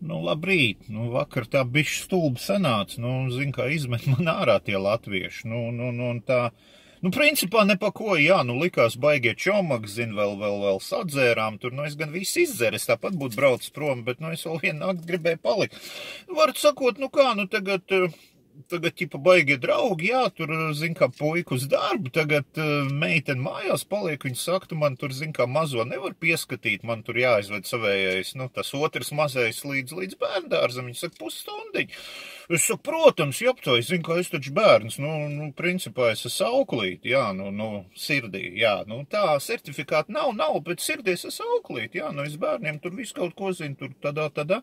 Nu, labrīt, vakar tā bišķi stulbi sanāca, zin kā izmet man ārā tie latvieši, un tā, principā nepako, jā, likās baigie čomagi, vēl sadzērām, tur, es gan visu izdzēru, es tāpat būtu braucis prom, bet, es vēl vienu nakti gribēju palikt. Varat sakot, tagad ķipa baigie draugi, jā, tur, zin kā, puiku uz darbu, tagad meitene mājās paliek, viņa saka, tu man tur, zin kā, mazo nevar pieskatīt, man tur jāizved savējais, tas otrs mazais līdz bērndārzam, viņa saka, pusstundiņu. Es saku, protams, japtoju, zin kā, es taču bērns, principā es esmu auklīt, jā, sirdī, jā, tā, certifikāti nav, bet sirdī es esmu auklīt, jā, es bērniem tur visu kaut ko zinu, tur tādā.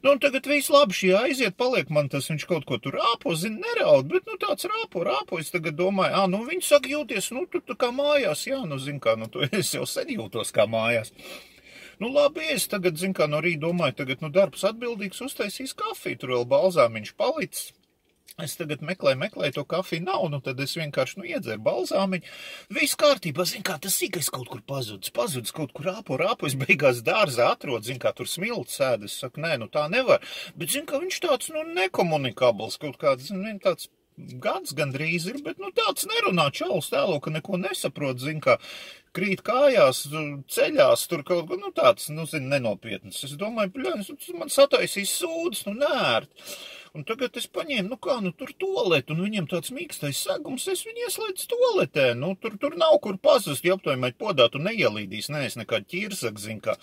Un tagad viss labi šī aiziet, paliek man tas, viņš kaut ko tur rāpo, neraud, bet, tāds rāpo, es tagad domāju, viņi saka, jūties, tu kā mājās, jā, zin kā, es jau sen jūtos kā mājās. Labi, es tagad, zin kā, no rīta domāju, tagad, darbs atbildīgs uztaisīs kafiju, tur vēl balzāmiņš palicis. Es tagad meklēju to kafiju nav, tad es vienkārši, iedzeru balzāmiņu. Viss kārtībā, zin kā, tas sīkais kaut kur pazudis kaut kur rāpo, es beigās dārzā atrodu, zin kā, tur smilts sēd, es saku, nē, tā nevar. Bet, zin kā, viņš tāds, nekomunikabls, kaut kāds, tāds gads gandrīz ir, bet, tāds nerunā čalis tēlo, ka neko nesaprot, zin kā, krīt kājās, ceļās, tur kaut ko, tāds, nenopietnas. Es domāju, man sataisīs sūdas, nērt. Un tagad es paņēmu, tur toaleti, un viņiem tāds mīkstais segums, es viņu ieslēdzu toaletē, tur nav kur pazust, ja aptojumai podā tu neielīdīs, es nekādu ķirsak, zin kā.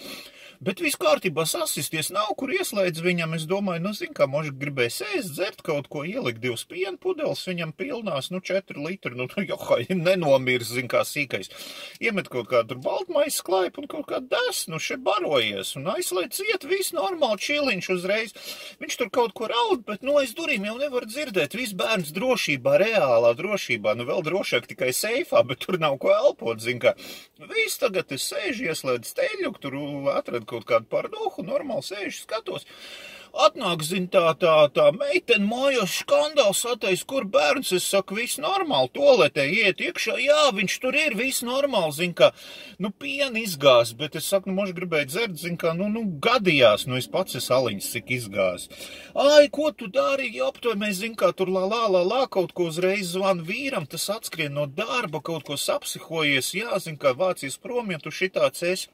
Bet viss kārtībā sasisties, nav kur ieslēdz viņam, es domāju, zin kā, možda gribēs ēst, dzert kaut ko, ielikt 2 piena pudeles, viņam pilnās, 4 litri, johai, nenomirs, zin kā, sīkais. Iemet kaut kādu tur baltmaisu klaipu un kaut kādu desnu, šeit barojies, un aizslēdz iet, viss normāli, čiliņš uzreiz. Viņš tur kaut ko raud, bet, aiz durīm jau nevar dzirdēt, viss bērns drošībā, reālā drošībā, vēl drošāk tikai seifā, bet tur nav ko elpot, zin kā. Viss tagad es sēžu, ieslēdzu teļuku, tur atradu kaut kādu parduhu, normāli sēžu, skatos. Atnāk, zin, tā meitene mājās skandāls attais, kur bērns, es saku, viss normāli, toaletē iet iekšā, jā, viņš tur ir, viss normāli, zin, kā, piena izgāz, bet es saku, možda gribēju dzert, zin, kā, gadījās, es pats es aliņas, cik izgāz. Ai, ko tu dari, aptojumēs, zin, kā, tur lā, kaut ko uzreiz zvan vīram, tas atskrien no darba, kaut ko sapsihojies, jā, zin, kā, vācies prom, ja tu šitāds esi.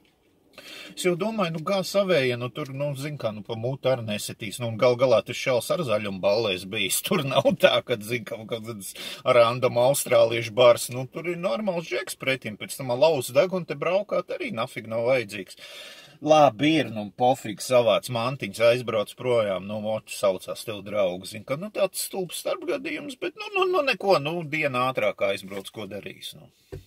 Es jau domāju, kā savējie, tur, zin kā, pa mūtu arī nesitīs, un galā tas šāls ar zaļumu ballēs bijis, tur nav tā, kad, zin kā, kaut kāds random austrāliešu bars, tur ir normāls džeks pretim, pēc tam lauz deg, un te braukāt arī nafig nav vajadzīgs. Labi ir, pofīgi savāc mantiņas aizbrauc projām, oķi saucās tev draugu, zin kā, tāds stulbs starpgadījums, bet, neko, diena ātrāk aizbrauc, ko darīs,